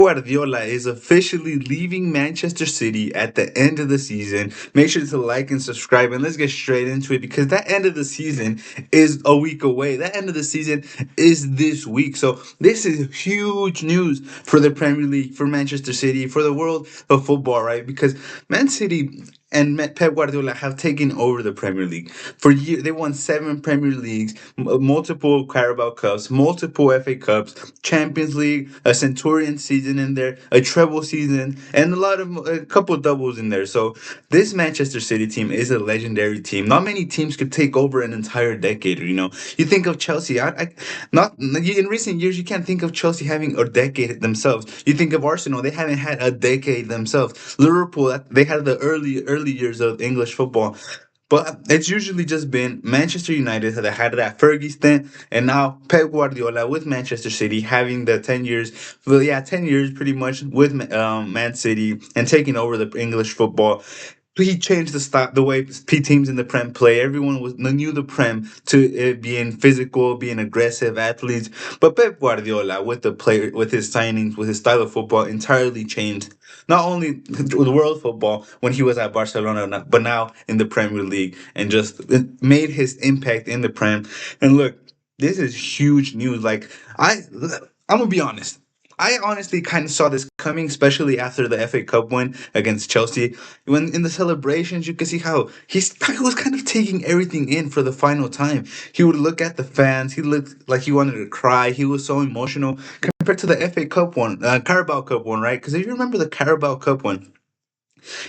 Guardiola is officially leaving Manchester City at the end of the season. Make sure to like and subscribe, and let's get straight into it because that end of the season is a week away. That end of the season is this week. So, this is huge news for the Premier League, for Manchester City, for the world of football, right? Because Man City and Pep Guardiola have taken over the Premier League. For years, they won 7 Premier Leagues, multiple Carabao Cups, multiple FA Cups, Champions League, a Centurion season in there, a treble season, and a couple doubles in there. So this Manchester City team is a legendary team. Not many teams could take over an entire decade. You think of Chelsea. Not in recent years, you can't think of Chelsea having a decade themselves. You think of Arsenal. They haven't had a decade themselves. Liverpool, they had the early years of English football. But it's usually just been Manchester United that had that Fergie stint, and now Pep Guardiola with Manchester City having the 10 years, well, yeah, 10 years pretty much with Man City and taking over the English football. He changed the way teams in the Prem play. Everyone knew the Prem to being physical, being aggressive athletes. But Pep Guardiola, with with his signings, with his style of football, entirely changed not only the world football when he was at Barcelona, but now in the Premier League, and just made his impact in the Prem. And look, this is huge news. I'm gonna be honest. I honestly kind of saw this coming, especially after the FA Cup win against Chelsea. When in the celebrations, you could see how he was kind of taking everything in for the final time. He would look at the fans. He looked like he wanted to cry. He was so emotional compared to the FA Cup one, Carabao Cup one, right? Because if you remember the Carabao Cup one,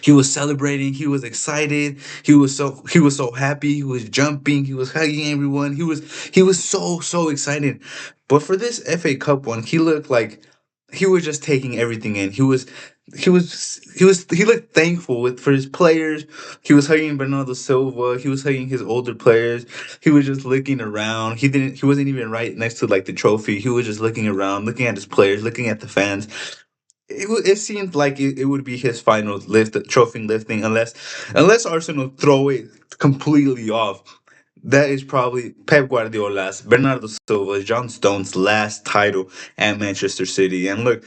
he was celebrating. He was excited. He was so happy. He was jumping. He was hugging everyone. He was so excited. But for this FA Cup one, he looked like he was just taking everything in. He looked thankful for his players. He was hugging Bernardo Silva. He was hugging his older players. He was just looking around. He wasn't even right next to like the trophy. He was just looking around, looking at his players, looking at the fans. It seemed like it would be his final trophy lifting, unless Arsenal throw it completely off. That is probably Pep Guardiola's, Bernardo Silva, John Stones' last title at Manchester City. And look,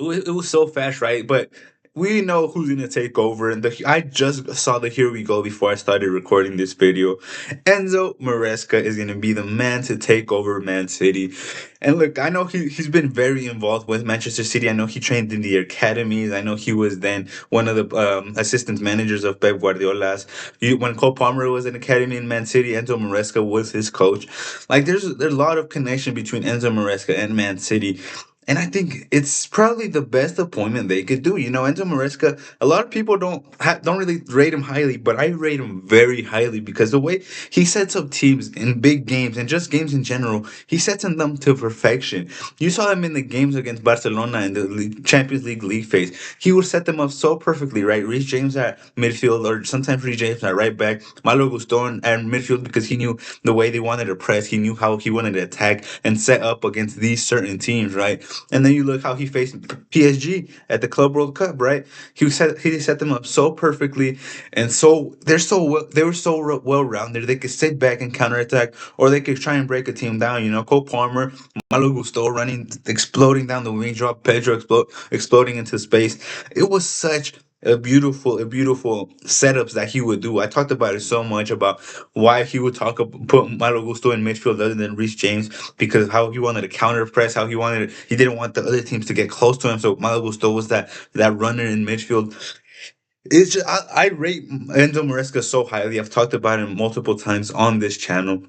it was so fast, right? But we know who's gonna take over. And I just saw the here we go before I started recording this video. Enzo Maresca is gonna be the man to take over Man City. And look, I know he's been very involved with Manchester City. I know he trained in the academies. I know he was then one of the assistant managers of Pep Guardiola's. When Cole Palmer was in academy in Man City, Enzo Maresca was his coach. Like there's a lot of connection between Enzo Maresca and Man City. And I think it's probably the best appointment they could do. Enzo Maresca. A lot of people don't really rate him highly, but I rate him very highly because the way he sets up teams in big games and just games in general, he sets them to perfection. You saw him in the games against Barcelona in the Champions League phase. He would set them up so perfectly, right? Reece James at midfield, or sometimes Reece James at right back. Malo Gusto at midfield because he knew the way they wanted to press. He knew how he wanted to attack and set up against these certain teams, right? And then you look how he faced PSG at the Club World Cup, right? He set them up so perfectly, and they were so well rounded. They could sit back and counterattack, or they could try and break a team down. Cole Palmer, Malo Gusto running, exploding down the wing, drop Pedro exploding into space. It was such a beautiful setups that he would do. I talked about it so much about why he would put Malo Gusto in midfield other than Reece James, because how he wanted to counter press, he didn't want the other teams to get close to him. So Malo Gusto was that runner in midfield. It's just, I rate Enzo Maresca so highly. I've talked about him multiple times on this channel.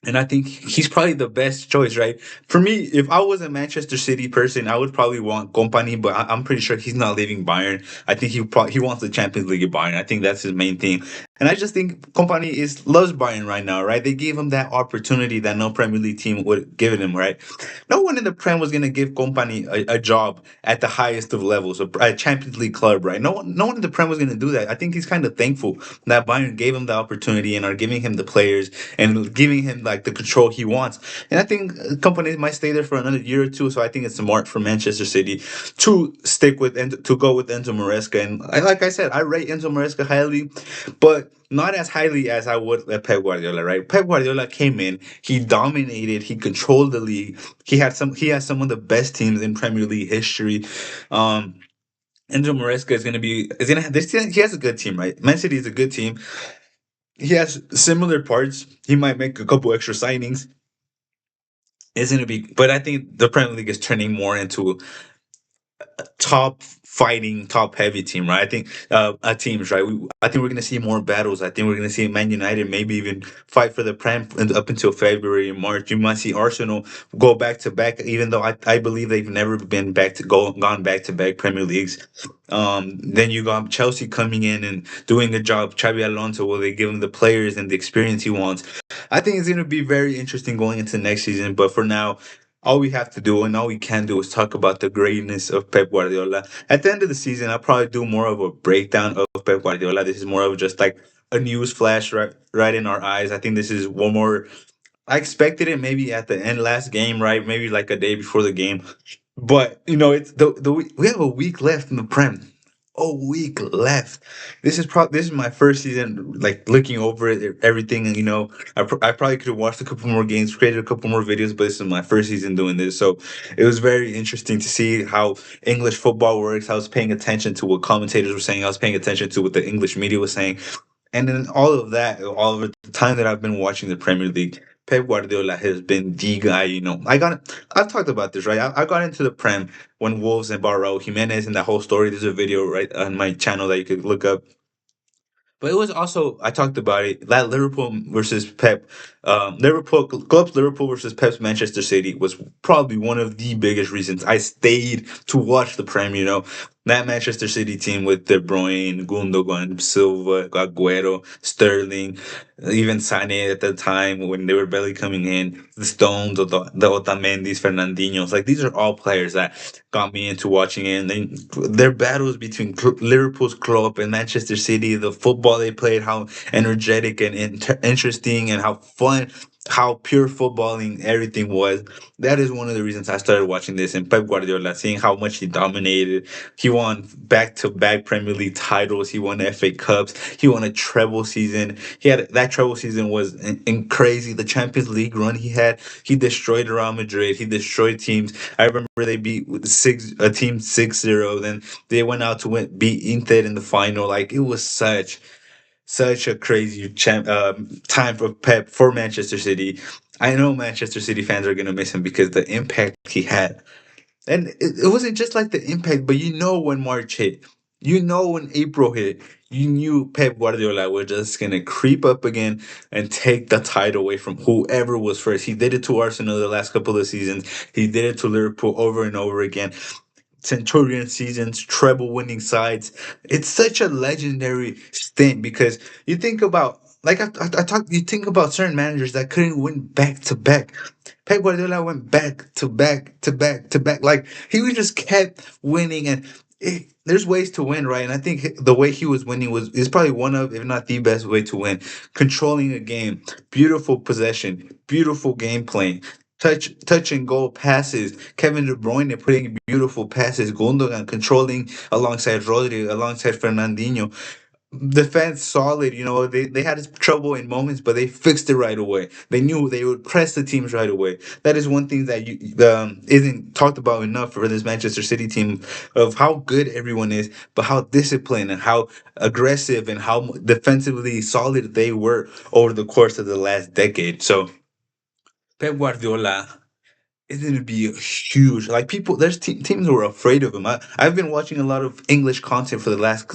And I think he's probably the best choice, right? For me, if I was a Manchester City person, I would probably want Company, but I'm pretty sure he's not leaving Bayern. I think he wants the Champions League at Bayern. I think that's his main thing. And I just think Company loves Bayern right now, right? They gave him that opportunity that no Premier League team would give him, right? No one in the Prem was gonna give Company a job at the highest of levels, a Champions League club, right? No one in the Prem was gonna do that. I think he's kind of thankful that Bayern gave him the opportunity and are giving him the players and giving him like like the control he wants. And I think companies might stay there for another year or two. So I think it's smart for Manchester City to stick with and to go with Enzo Maresca. And like I said, I rate Enzo Maresca highly, but not as highly as I would at Pep Guardiola. Right? Pep Guardiola came in, he dominated, he controlled the league. He has some of the best teams in Premier League history. Um, Enzo Maresca is gonna he has a good team, right? Man City is a good team. He has similar parts. He might make a couple extra signings. It's gonna be, but I think the Premier League is turning more into top fighting, top heavy team, right? I think teams, right? I think we're gonna see more battles. I think we're gonna see Man United maybe even fight for the Prem up until February and March. You might see Arsenal go back to back, even though I believe they've never been gone back to back Premier Leagues. Then you got Chelsea coming in and doing a job. Xabi Alonso, will they give him the players and the experience he wants? I think it's gonna be very interesting going into next season. But for now, all we have to do and all we can do is talk about the greatness of Pep Guardiola. At the end of the season, I'll probably do more of a breakdown of Pep Guardiola. This is more of just like a news flash right in our eyes. I think this is one more. I expected it maybe at the end last game, right? Maybe like a day before the game. But it's we have a week left in the Prem. A week left. This is my first season, like looking over it, everything, and I probably could have watched a couple more games, created a couple more videos, but this is my first season doing this, so it was very interesting to see how English football works. I was paying attention to what commentators were saying. I was paying attention to what the English media was saying, and then all of that, all of the time that I've been watching the Premier League, Pep Guardiola has been the guy. I've talked about this, right? I got into the Prem when Wolves and Barrow Jimenez and that whole story. There's a video right on my channel that you could look up. But it was also, I talked about it, that Liverpool versus Pep, Liverpool versus Pep's Manchester City was probably one of the biggest reasons I stayed to watch the Prem. That Manchester City team with De Bruyne, Gundogan, Silva, Aguero, Sterling, even Sané at the time when they were barely coming in, the Stones, the Otamendis, Fernandinhos, like these are all players that got me into watching it. And then their battles between Liverpool's Klopp and Manchester City, the football they played, how energetic and interesting, and how fun, how pure footballing everything was. That is one of the reasons I started watching this. And Pep Guardiola, seeing how much he dominated, he won back-to-back Premier League titles. He won FA Cups. He won a treble season. That treble season was crazy. The Champions League run he had, he destroyed Real Madrid. He destroyed teams. I remember they beat a team 6-0. Then they went out to beat Inter in the final. Like it was such a crazy time for Pep for Manchester City. I know Manchester City fans are gonna miss him because the impact he had. And it wasn't just like the impact, but when March hit, when April hit, you knew Pep Guardiola was just gonna creep up again and take the title away from whoever was first. He did it to Arsenal the last couple of seasons. He did it to Liverpool over and over again. Centurion seasons, treble winning sides. It's such a legendary stint because you think about like I talk. You think about certain managers that couldn't win back to back. Pep Guardiola went back to back to back to back. Like he just kept winning, and there's ways to win, right? And I think the way he was winning is probably one of, if not the best way to win. Controlling a game, beautiful possession, beautiful game playing, touch and goal passes. Kevin De Bruyne putting beautiful passes. Gundogan controlling alongside Rodri, alongside Fernandinho. Defense solid. They had trouble in moments, but they fixed it right away. They knew they would press the teams right away. That is one thing that isn't talked about enough for this Manchester City team, of how good everyone is, but how disciplined and how aggressive and how defensively solid they were over the course of the last decade. So Pep Guardiola is going to be huge. Like people, there's teams who are afraid of him. I've been watching a lot of English content for the last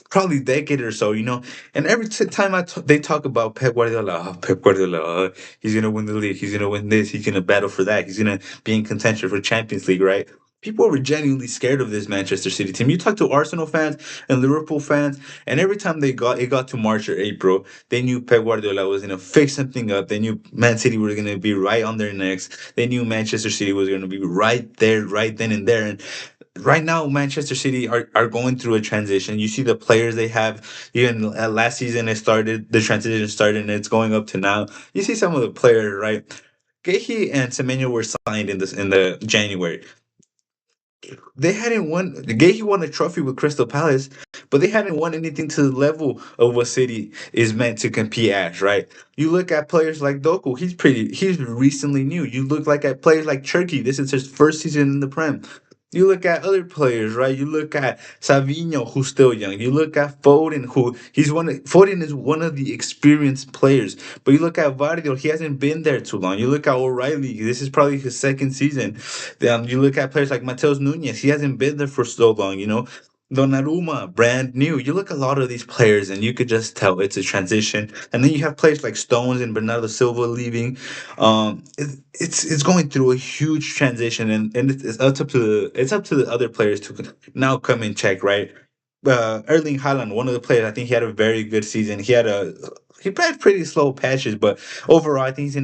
probably decade or so, and every time they talk about Pep Guardiola, Pep Guardiola, he's gonna win the league, he's gonna win this, he's gonna battle for that, he's gonna be in contention for Champions League, right? People were genuinely scared of this Manchester City team. You talk to Arsenal fans and Liverpool fans, and every time it got to March or April, they knew Pep Guardiola was gonna fix something up. They knew Man City were gonna be right on their necks. They knew Manchester City was gonna be right there, right then and there. And right now Manchester City are going through a transition. You see the players they have. Even last season, the transition started, and it's going up to now. You see some of the players, right? Gehi and Semenyo were signed in the January. They hadn't won. Gahey won a trophy with Crystal Palace, but they hadn't won anything to the level of what City is meant to compete at. Right? You look at players like Doku. He's recently new. You look like at players like Cherky. This is his first season in the Prem. You look at other players, right? You look at Savinho, who's still young. You look at Foden, Foden is one of the experienced players. But you look at Vardio, he hasn't been there too long. You look at O'Reilly, this is probably his second season. Then you look at players like Mateus Nunes, he hasn't been there for so long, you know. Donnarumma, brand new. You look at a lot of these players and you could just tell it's a transition. And then you have players like Stones and Bernardo Silva leaving. It's going through a huge transition, and it's up to the other players to now come in check, right? Erling Haaland, one of the players, I think he had a very good season. He played pretty slow patches, but overall, I think he's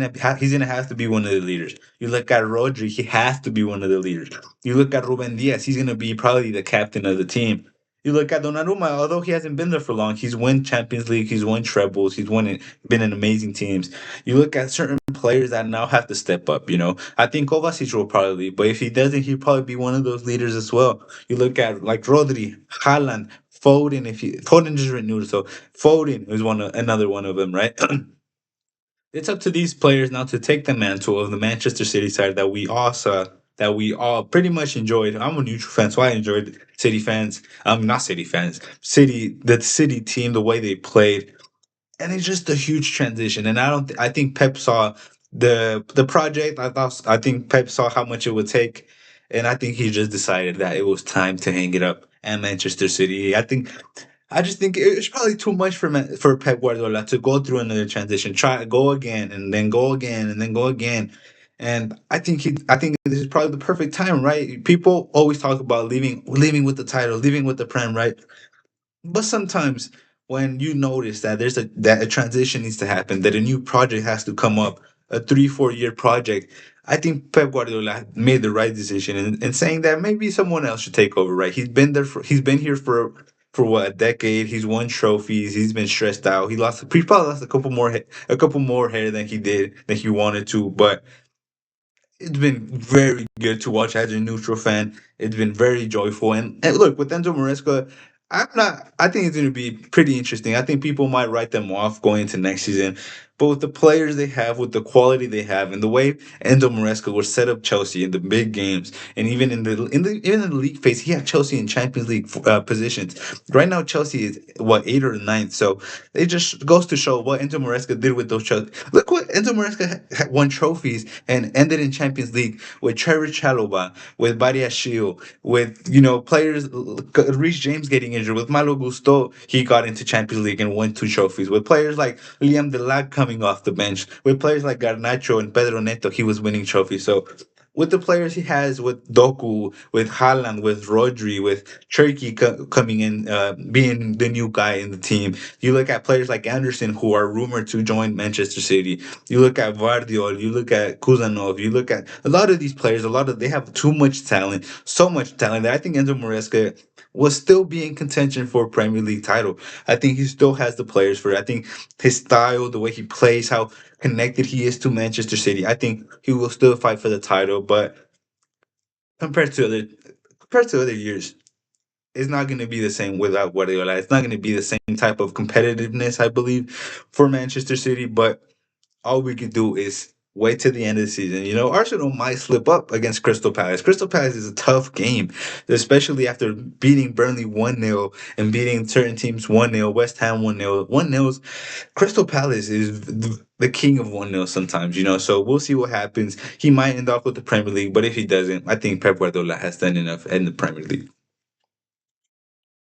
gonna have to be one of the leaders. You look at Rodri, he has to be one of the leaders. You look at Ruben Diaz, he's gonna be probably the captain of the team. You look at Donnarumma, although he hasn't been there for long, he's won Champions League, he's won trebles, been in amazing teams. You look at certain players that now have to step up. You know, I think Kovacic will probably, but if he doesn't, he'll probably be one of those leaders as well. You look at like Rodri, Haaland, Foden. If he Foden just renewed, so Foden is another one of them, right? It's up to these players now to take the mantle of the Manchester City side that we all saw, that we all pretty much enjoyed. I'm a neutral fan, so I enjoyed City fans. Not City fans, the City team, the way they played, and it's just a huge transition. And I think Pep saw the project. I think Pep saw how much it would take, and I think he just decided that it was time to hang it up at Manchester City. I just think it's probably too much for Pep Guardiola to go through another transition, try go again, and then go again, and then go again. And I think this is probably the perfect time, right? People always talk about leaving with the title, leaving with the Prem, right? But sometimes when you notice that that a transition needs to happen, that a new project has to come up, a 3 4 year project, I think Pep Guardiola made the right decision in saying that maybe someone else should take over. Right? He's been here for what, a decade. He's won trophies. He's been stressed out. He probably lost a couple more hair than he wanted to, but it's been very good to watch as a neutral fan. It's been very joyful. And look, with Enzo Maresca, I think it's going to be pretty interesting. I think people might write them off going into next season. But with the players they have, with the quality they have, and the way Enzo Maresca will set up Chelsea in the big games, and even in the league phase, he had Chelsea in Champions League positions. Right now, Chelsea is what, eighth or ninth. So it just goes to show what Enzo Maresca did with those Chelsea. Look what Enzo Maresca won trophies and ended in Champions League with Trevor Chalobah, with Badiashile, with players, Reece James getting injured, with Malo Gusto, he got into Champions League and won 2 trophies. With players like Liam Delap coming off the bench, with players like Garnacho and Pedro Neto, he was winning trophies. So with the players he has, with Doku, with Haaland, with Rodri, with Cherky coming in, being the new guy in the team. You look at players like Anderson, who are rumored to join Manchester City. You look at Vardiol, you look at Kuzanov, you look at a lot of these players. They have too much talent, so much talent that I think Enzo Maresca will still be in contention for a Premier League title. I think he still has the players for it. I think his style, the way he plays, how connected he is to Manchester City, I think he will still fight for the title. But compared to other compared to other years, it's not going to be the same without Guardiola. It's not going to be the same type of competitiveness, I believe, for Manchester City. But all we could do is wait till the end of the season. Arsenal might slip up against Crystal Palace. Crystal Palace is a tough game, especially after beating Burnley 1-0 and beating certain teams 1-0, West Ham 1-0. 1-0's Crystal Palace is the king of 1-0 sometimes. So we'll see what happens. He might end up with the Premier League, but if he doesn't, I think Pep Guardiola has done enough in the Premier League.